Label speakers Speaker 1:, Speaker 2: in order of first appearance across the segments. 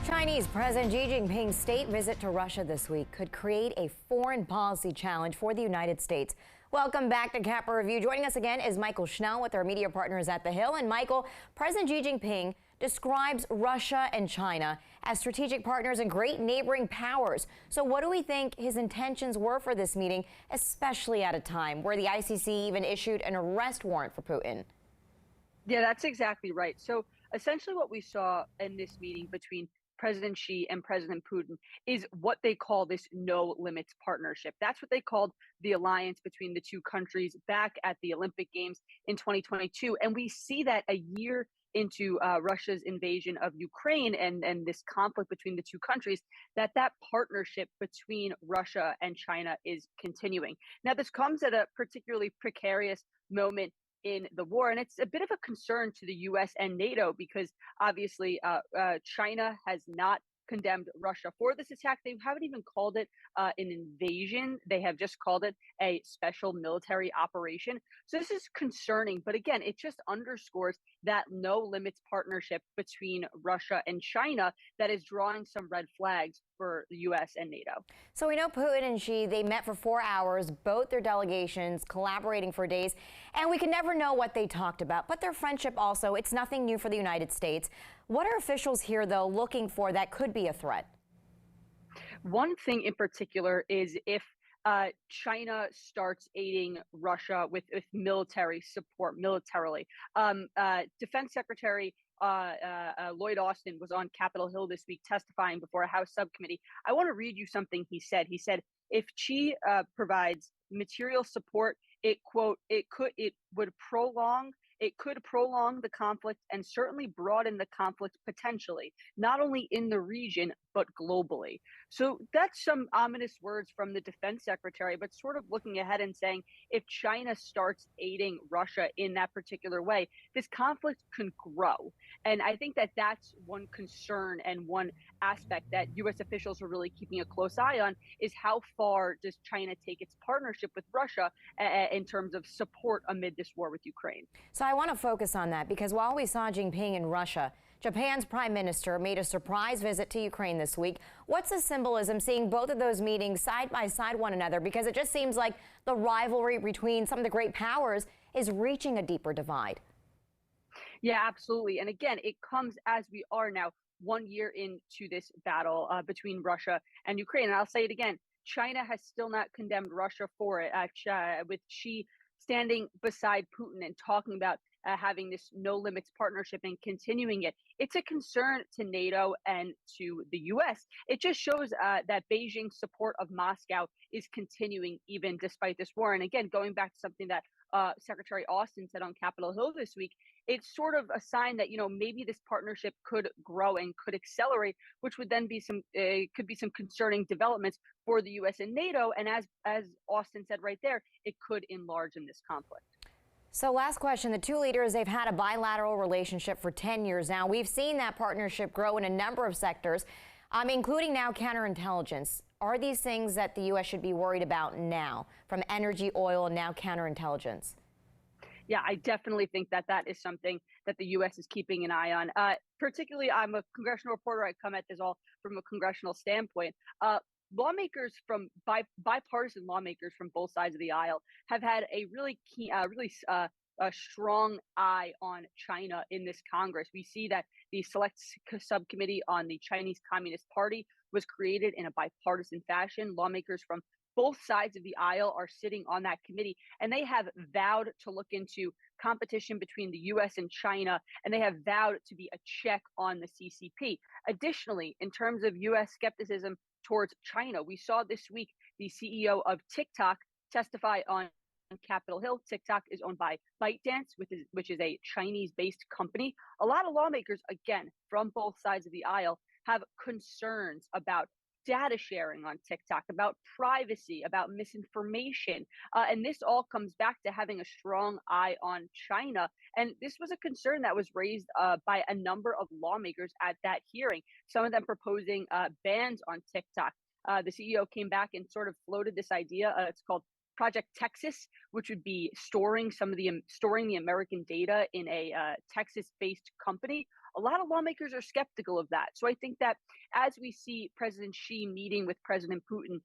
Speaker 1: Chinese President Xi Jinping's state visit to Russia this week could create a foreign policy challenge for the United States. Welcome back to Capra Review. Joining us again is Mychael Schnell with our media partners at The Hill. And Mychael, President Xi Jinping describes Russia and China as strategic partners and great neighboring powers. So what do we think his intentions were for this meeting, especially at a time where the ICC even issued an arrest warrant for Putin?
Speaker 2: Yeah, that's exactly right. So essentially what we saw in this meeting between President Xi and President Putin is what they call this no limits partnership. That's what they called the alliance between the two countries back at the Olympic Games in 2022. And we see that a year into Russia's invasion of Ukraine and this conflict between the two countries, that partnership between Russia and China is continuing. Now, this comes at a particularly precarious moment in the war, and it's a bit of a concern to the U.S. and NATO because obviously China has not condemned Russia for this attack. They haven't even called it an invasion. They have just called it a special military operation. So this is concerning. But again, it just underscores that no limits partnership between Russia and China that is drawing some red flags for the U.S. and NATO.
Speaker 1: So we know Putin and Xi, they met for 4 hours, both their delegations collaborating for days, and we can never know what they talked about. But their friendship also, it's nothing new for the United States. What are officials here, though, looking for that could be a threat?
Speaker 2: One thing in particular is if China starts aiding Russia with military support militarily. Defense Secretary Lloyd Austin was on Capitol Hill this week testifying before a House subcommittee. I want to read you something he said. He said, if Xi provides material support, it could prolong the conflict and certainly broaden the conflict potentially, not only in the region, but globally. So that's some ominous words from the defense secretary, but sort of looking ahead and saying, if China starts aiding Russia in that particular way, this conflict can grow. And I think that that's one concern and one aspect that U.S. officials are really keeping a close eye on is how far does China take its partnership with Russia in terms of support amid this war with Ukraine.
Speaker 1: So I want to focus on that because while we saw Jinping in Russia, Japan's prime minister made a surprise visit to Ukraine this week. What's the symbolism seeing both of those meetings side by side one another? Because it just seems like the rivalry between some of the great powers is reaching a deeper divide.
Speaker 2: Yeah, absolutely. And again, it comes as we are now 1 year into this battle between Russia and Ukraine. And I'll say it again, China has still not condemned Russia for it, with Xi standing beside Putin and talking about having this no limits partnership and continuing it. It's a concern to NATO and to the U.S. It just shows that Beijing's support of Moscow is continuing even despite this war. And again, going back to something that Secretary Austin said on Capitol Hill this week, it's sort of a sign that, maybe this partnership could grow and could accelerate, which would then be could be some concerning developments for the U.S. and NATO. And as Austin said right there, it could enlarge in this conflict.
Speaker 1: So last question, the two leaders, they've had a bilateral relationship for 10 years now. We've seen that partnership grow in a number of sectors, including now counterintelligence. Are these things that the U.S. should be worried about now, from energy, oil, and now counterintelligence?
Speaker 2: Yeah, I definitely think that is something that the U.S. is keeping an eye on. Particularly, I'm a congressional reporter. I come at this all from a congressional standpoint. Lawmakers from bipartisan lawmakers from both sides of the aisle have had a really key, a strong eye on China in this Congress. We see that the Select Subcommittee on the Chinese Communist Party was created in a bipartisan fashion. Lawmakers from both sides of the aisle are sitting on that committee, and they have vowed to look into competition between the U.S. and China, and they have vowed to be a check on the CCP. Additionally, in terms of U.S. skepticism towards China, we saw this week the CEO of TikTok testify on Capitol Hill. TikTok is owned by ByteDance, which is a Chinese-based company. A lot of lawmakers, again, from both sides of the aisle, have concerns about data sharing on TikTok, about privacy, about misinformation. And this all comes back to having a strong eye on China. And this was a concern that was raised by a number of lawmakers at that hearing, some of them proposing bans on TikTok. The CEO came back and sort of floated this idea. It's called Project Texas, which would be storing the American data in a Texas-based company. A lot of lawmakers are skeptical of that. So I think that as we see President Xi meeting with President Putin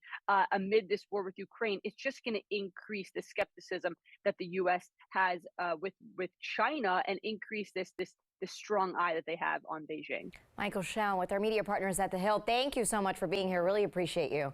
Speaker 2: amid this war with Ukraine, it's just going to increase the skepticism that the U.S. has with China and increase this strong eye that they have on Beijing.
Speaker 1: Mychael Schnell with our media partners at The Hill. Thank you so much for being here. Really appreciate you.